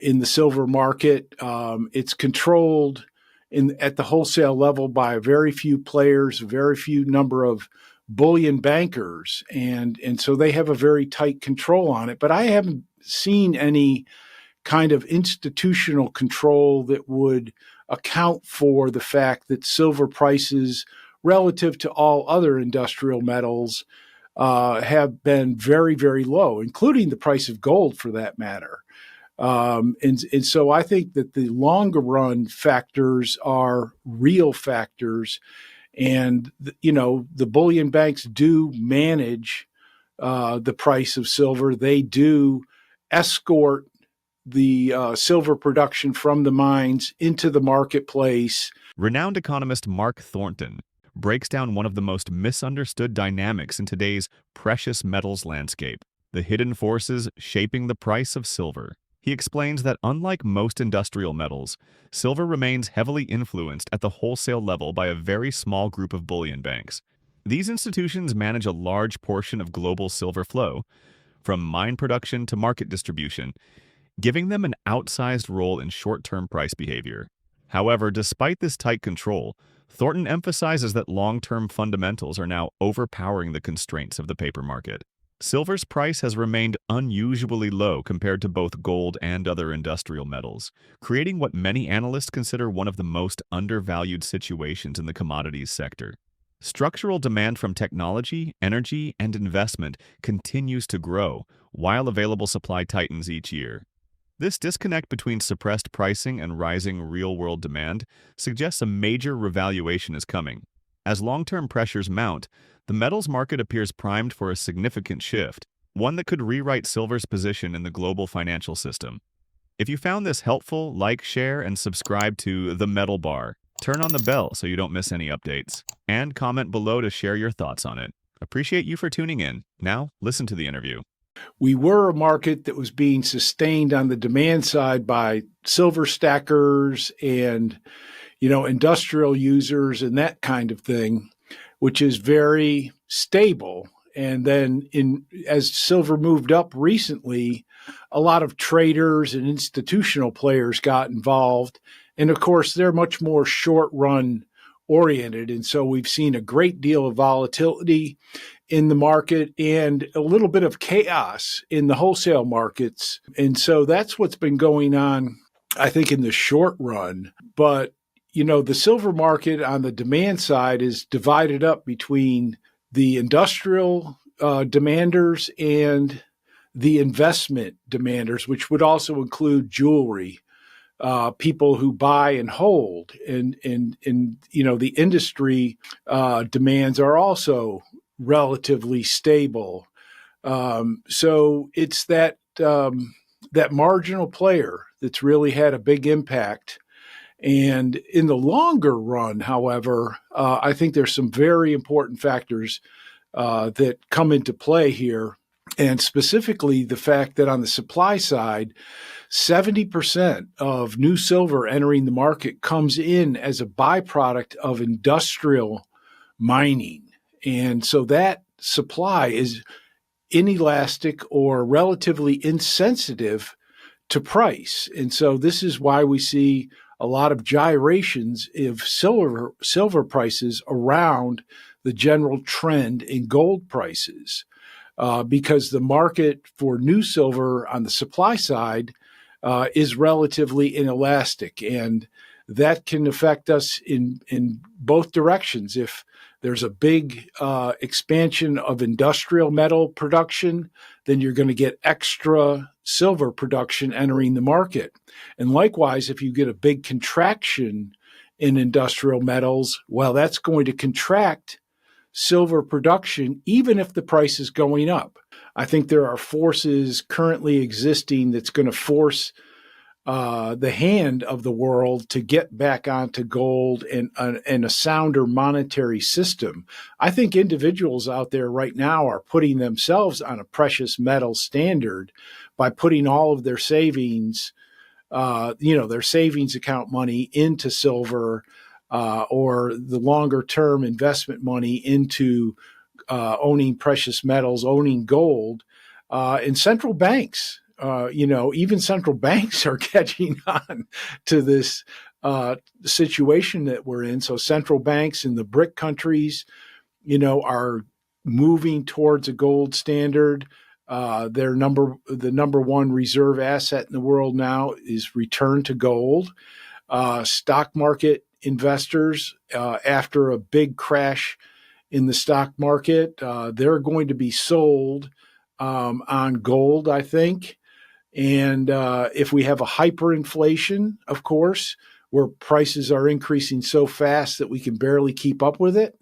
in the silver market. It's controlled at the wholesale level by very few players, very few number of bullion bankers, and so they have a very tight control on it. But I haven't seen any kind of institutional control that would account for the fact that silver prices relative to all other industrial metals have been very, very low, including the price of gold for that matter. And so I think that the longer run factors are real factors. And, the bullion banks do manage the price of silver. They do escort the silver production from the mines into the marketplace. Renowned economist Mark Thornton breaks down one of the most misunderstood dynamics in today's precious metals landscape, the hidden forces shaping the price of silver. He explains that unlike most industrial metals, silver remains heavily influenced at the wholesale level by a very small group of bullion banks. These institutions manage a large portion of global silver flow, from mine production to market distribution, giving them an outsized role in short-term price behavior. However, despite this tight control, Thornton emphasizes that long-term fundamentals are now overpowering the constraints of the paper market. Silver's price has remained unusually low compared to both gold and other industrial metals, creating what many analysts consider one of the most undervalued situations in the commodities sector. Structural demand from technology, energy, and investment continues to grow, while available supply tightens each year. This disconnect between suppressed pricing and rising real-world demand suggests a major revaluation is coming. As long-term pressures mount, the metals market appears primed for a significant shift, one that could rewrite silver's position in the global financial system. If you found this helpful, like, share, and subscribe to The Metal Bar. Turn on the bell so you don't miss any updates, and comment below to share your thoughts on it. Appreciate you for tuning in. Now, listen to the interview. We were a market that was being sustained on the demand side by silver stackers and, industrial users and that kind of thing, which is very stable. And then as silver moved up recently, a lot of traders and institutional players got involved. And of course, they're much more short run oriented. And so we've seen a great deal of volatility in the market and a little bit of chaos in the wholesale markets. And so that's what's been going on, I think, in the short run. But, the silver market on the demand side is divided up between the industrial demanders and the investment demanders, which would also include jewelry, people who buy and hold. And the industry demands are also relatively stable. So it's that marginal player that's really had a big impact. And in the longer run, however, I think there's some very important factors that come into play here. And specifically the fact that on the supply side, 70% of new silver entering the market comes in as a byproduct of industrial mining. And so that supply is inelastic or relatively insensitive to price. And so this is why we see a lot of gyrations of silver prices around the general trend in gold prices, because the market for new silver on the supply side is relatively inelastic. And that can affect us in both directions. If there's a big expansion of industrial metal production, then you're going to get extra silver production entering the market. And likewise, if you get a big contraction in industrial metals, well, that's going to contract silver production, even if the price is going up. I think there are forces currently existing that's going to force the hand of the world to get back onto gold and a sounder monetary system. I think individuals out there right now are putting themselves on a precious metal standard by putting all of their savings, their savings account money into silver, or the longer term investment money into owning precious metals, owning gold, and central banks even central banks are catching on to this situation that we're in. So central banks in the BRIC countries, are moving towards a gold standard. The number one reserve asset in the world now is return to gold. Stock market investors, after a big crash in the stock market, they're going to be sold on gold, I think. And if we have a hyperinflation, of course, where prices are increasing so fast that we can barely keep up with it,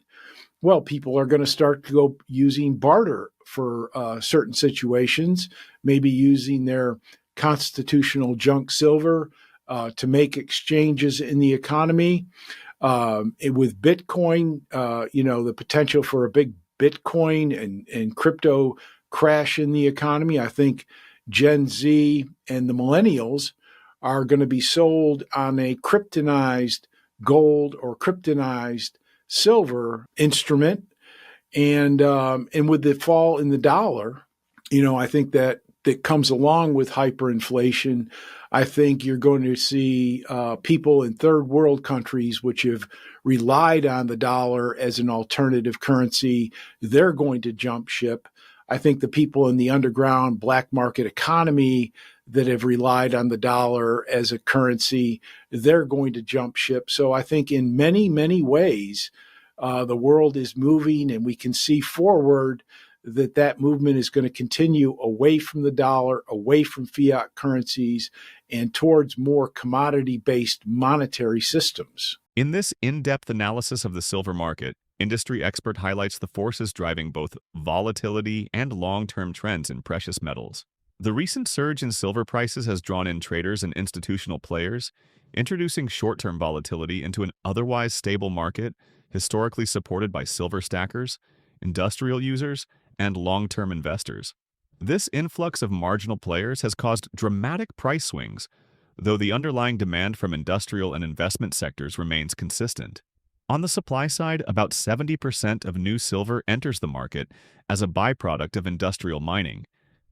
well, people are going to start to go using barter for certain situations, maybe using their constitutional junk silver to make exchanges in the economy. With Bitcoin, the potential for a big Bitcoin and crypto crash in the economy, I think Gen Z and the millennials are going to be sold on a kryptonized gold or kryptonized silver instrument. And with the fall in the dollar, I think that comes along with hyperinflation. I think you're going to see people in third world countries, which have relied on the dollar as an alternative currency, they're going to jump ship. I think the people in the underground black market economy that have relied on the dollar as a currency, they're going to jump ship. So I think in many, many ways, the world is moving, and we can see forward that movement is going to continue away from the dollar, away from fiat currencies, and towards more commodity-based monetary systems. In this in-depth analysis of the silver market, industry expert highlights the forces driving both volatility and long-term trends in precious metals. The recent surge in silver prices has drawn in traders and institutional players, introducing short-term volatility into an otherwise stable market historically supported by silver stackers, industrial users, and long-term investors. This influx of marginal players has caused dramatic price swings, though the underlying demand from industrial and investment sectors remains consistent. On the supply side, about 70% of new silver enters the market as a byproduct of industrial mining,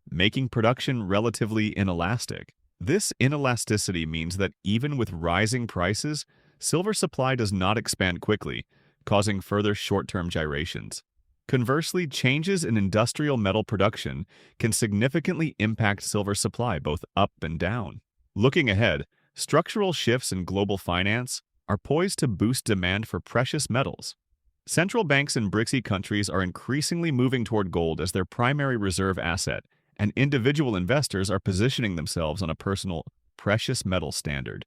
making production relatively inelastic. This inelasticity means that even with rising prices, silver supply does not expand quickly, causing further short-term gyrations. Conversely, changes in industrial metal production can significantly impact silver supply both up and down. Looking ahead, structural shifts in global finance are poised to boost demand for precious metals. Central banks in BRICS countries are increasingly moving toward gold as their primary reserve asset, and individual investors are positioning themselves on a personal precious metal standard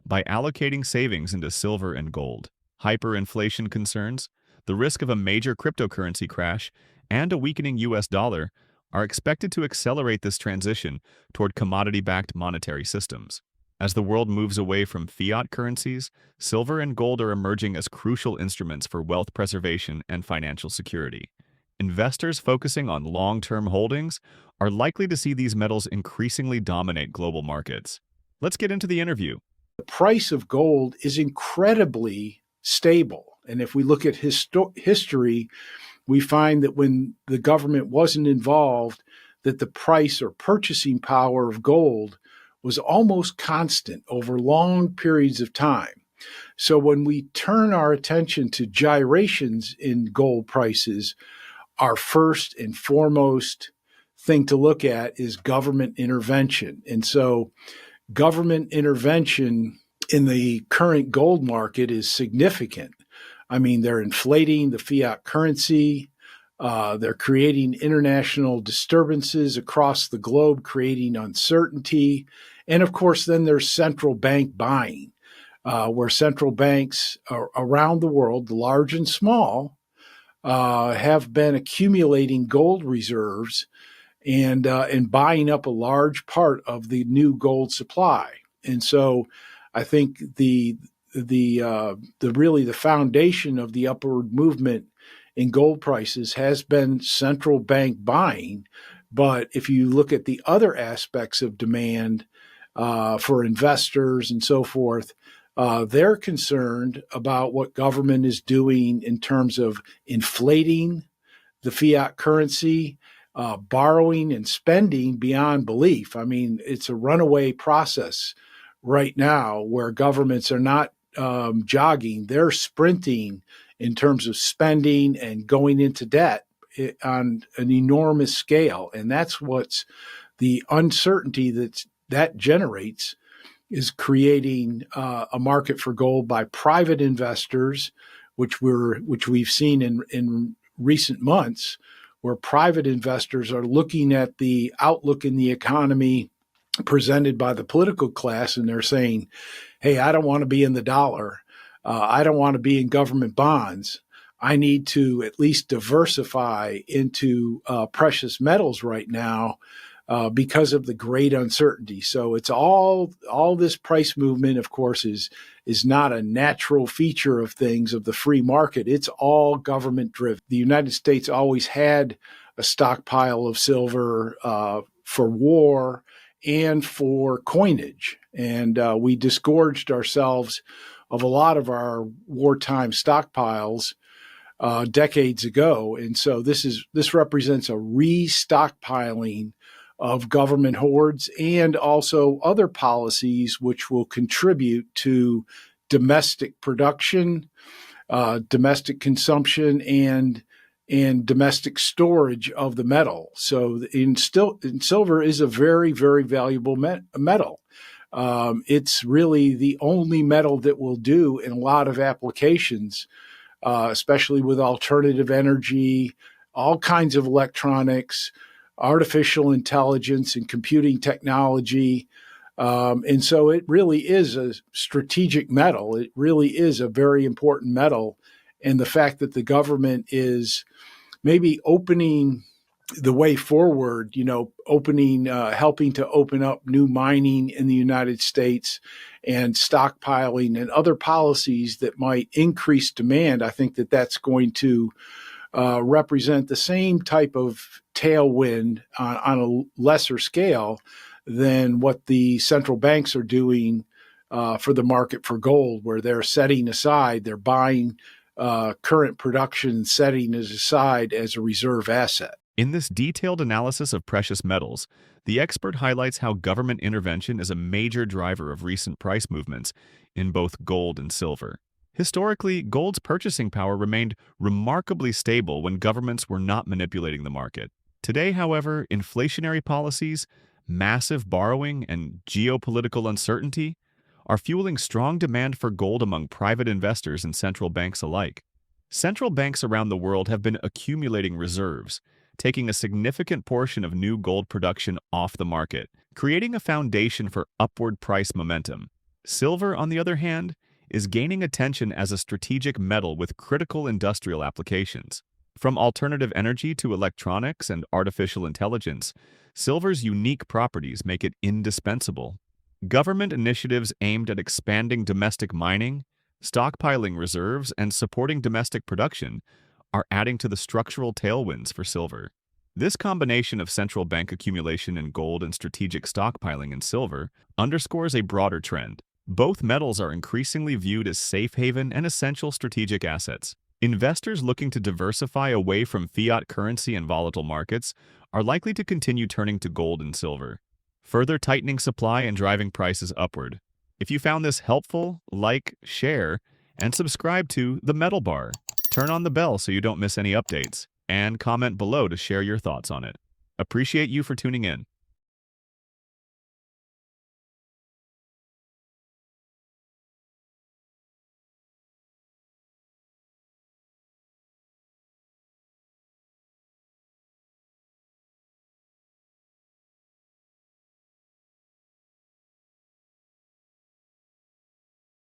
by allocating savings into silver and gold. Hyperinflation concerns, the risk of a major cryptocurrency crash, and a weakening US dollar are expected to accelerate this transition toward commodity-backed monetary systems. As the world moves away from fiat currencies, silver and gold are emerging as crucial instruments for wealth preservation and financial security. Investors focusing on long-term holdings are likely to see these metals increasingly dominate global markets. Let's get into the interview. The price of gold is incredibly stable. And if we look at history, we find that when the government wasn't involved, that the price or purchasing power of gold was almost constant over long periods of time. So when we turn our attention to gyrations in gold prices, our first and foremost thing to look at is government intervention. And so government intervention in the current gold market is significant. I mean, they're inflating the fiat currency. They're creating international disturbances across the globe, creating uncertainty. And of course, then there's central bank buying, where central banks around the world, large and small, have been accumulating gold reserves and buying up a large part of the new gold supply. And so I think the foundation of the upward movement in gold prices has been central bank buying. But if you look at the other aspects of demand for investors and so forth, they're concerned about what government is doing in terms of inflating the fiat currency, borrowing and spending beyond belief. I mean, it's a runaway process right now where governments are not jogging, they're sprinting in terms of spending and going into debt on an enormous scale. And that's what's the uncertainty that generates is creating a market for gold by private investors, which we've seen in recent months, where private investors are looking at the outlook in the economy presented by the political class, and they're saying, hey, I don't want to be in the dollar. I don't want to be in government bonds. I need to at least diversify into precious metals right now because of the great uncertainty. So it's all this price movement, of course, is not a natural feature of things, of the free market. It's all government driven. The United States always had a stockpile of silver for war and for coinage. And we disgorged ourselves of a lot of our wartime stockpiles decades ago. And so this represents a restockpiling of government hoards and also other policies which will contribute to domestic production, domestic consumption, and domestic storage of the metal. So silver is a very, very valuable metal. It's really the only metal that will do in a lot of applications, especially with alternative energy, all kinds of electronics, artificial intelligence, and computing technology. And so it really is a strategic metal. It really is a very important metal. And the fact that the government is maybe opening the way forward, helping to open up new mining in the United States and stockpiling and other policies that might increase demand, I think that that's going to represent the same type of tailwind on a lesser scale than what the central banks are doing for the market for gold, where they're setting aside, they're buying current production and setting it aside as a reserve asset. In this detailed analysis of precious metals, the expert highlights how government intervention is a major driver of recent price movements in both gold and silver. Historically, gold's purchasing power remained remarkably stable when governments were not manipulating the market. Today, however, inflationary policies, massive borrowing, and geopolitical uncertainty are fueling strong demand for gold among private investors and central banks alike. Central banks around the world have been accumulating reserves, taking a significant portion of new gold production off the market, creating a foundation for upward price momentum. Silver, on the other hand, is gaining attention as a strategic metal with critical industrial applications. From alternative energy to electronics and artificial intelligence, silver's unique properties make it indispensable. Government initiatives aimed at expanding domestic mining, stockpiling reserves, and supporting domestic production are adding to the structural tailwinds for silver. This combination of central bank accumulation in gold and strategic stockpiling in silver underscores a broader trend. Both metals are increasingly viewed as safe haven and essential strategic assets. Investors looking to diversify away from fiat currency and volatile markets are likely to continue turning to gold and silver, further tightening supply and driving prices upward. If you found this helpful, like, share, and subscribe to The Metal Bar. Turn on the bell so you don't miss any updates, and comment below to share your thoughts on it. Appreciate you for tuning in.